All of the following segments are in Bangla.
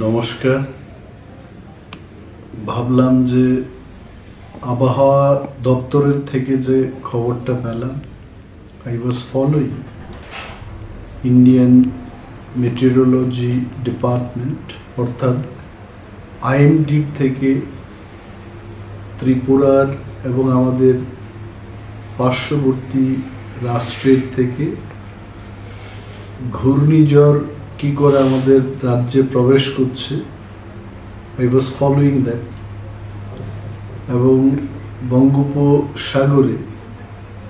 নমস্কার। ভাবলাম যে আবহাওয়া দপ্তরের থেকে যে খবরটা পেলাম, I was following Indian meteorology department অর্থাৎ আইএমডি থেকে ত্রিপুরার এবং আমাদের পার্শ্ববর্তী রাষ্ট্রের থেকে ঘূর্ণিঝড় কি করে আমাদের রাজ্যে প্রবেশ করছে। I was following that. এবং বঙ্গোপসাগরে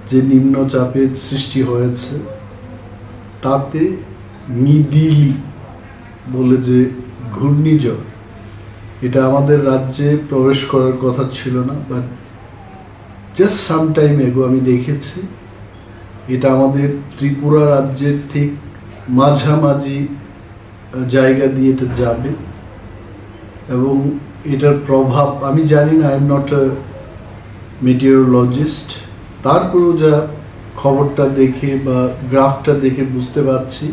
যে নিম্নচাপের সৃষ্টি হয়েছে তাতে মিদিলি বলে যে ঘূর্ণিঝড়, এটা আমাদের রাজ্যে প্রবেশ করার কথা ছিল না, বাট জাস্ট সাম টাইম এগো আমি দেখেছি এটা আমাদের ত্রিপুরা রাজ্যের ঠিক মাঝামাঝি জায়গা দিয়ে এটা যাবে। এবং এটার প্রভাব আমি জানি না, আই এম নট আ মেটিওরোলজিস্ট, তারপরেও যা খবরটা দেখে বা গ্রাফটা দেখে বুঝতে পারছি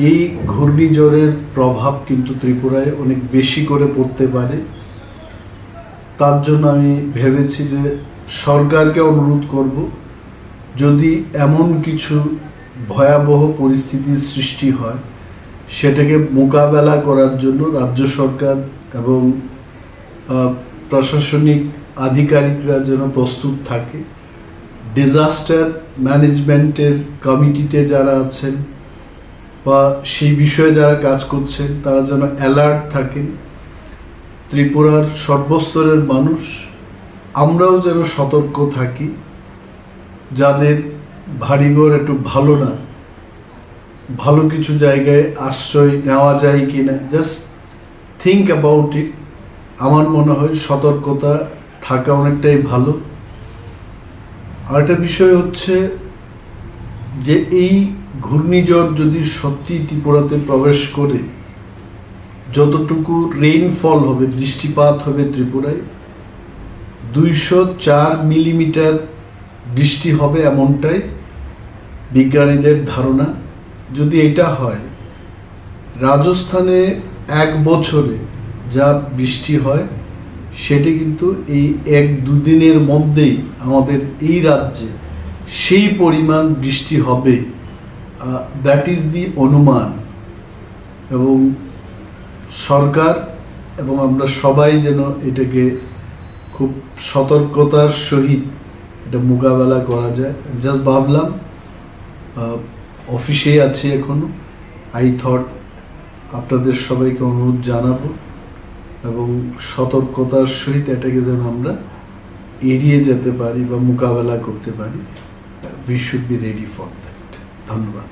এই ঘূর্ণিঝড়ের প্রভাব কিন্তু ত্রিপুরায় অনেক বেশি করে পড়তে পারে। তার জন্য আমি ভেবেছি যে সরকারকে অনুরোধ করব, যদি এমন কিছু ভয়াবহ পরিস্থিতির সৃষ্টি হয় সেটাকে মোকাবেলা করার জন্য রাজ্য সরকার এবং প্রশাসনিক আধিকারিকরা যেন প্রস্তুত থাকে। ডিজাস্টার ম্যানেজমেন্টের কমিটিতে যারা আছেন বা সেই বিষয়ে যারা কাজ করছেন তারা যেন অ্যালার্ট থাকেন। ত্রিপুরার সর্বস্তরের মানুষ আমরাও যেন সতর্ক থাকি, যাদের বাড়িঘর একটু ভালো না, ভালো কিছু জায়গায় আশ্রয় নেওয়া যায় কি না, জাস্ট থিঙ্ক অ্যাবাউট ইট। আমার মনে হয় সতর্কতা থাকা অনেকটাই ভালো। আরেকটা বিষয় হচ্ছে যে এই ঘূর্ণিঝড় যদি সত্যি ত্রিপুরাতে প্রবেশ করে, যতটুকু রেইনফল হবে, বৃষ্টিপাত হবে ত্রিপুরায় 204 মিলিমিটার বৃষ্টি হবে, এমনটাই বিজ্ঞানীদের ধারণা। যদি এটা হয়, রাজস্থানে এক বছরে যা বৃষ্টি হয় সেটি কিন্তু এই 1-2 দিনের মধ্যেই আমাদের এই রাজ্যে সেই পরিমাণ বৃষ্টি হবে, দ্যাট ইজ দি অনুমান। এবং সরকার এবং আমরা সবাই যেন এটাকে খুব সতর্কতার সহিত এটা মোকাবেলা করা যায়। জাস্ট ভাবলাম, অফিসে আছি এখনো, আই থট আপনাদের সবাইকে অনুরোধ জানাবো এবং সতর্কতার সহিত এটাকে যেন আমরা এড়িয়ে যেতে পারি বা মোকাবেলা করতে পারি। We should be ready for that. ধন্যবাদ।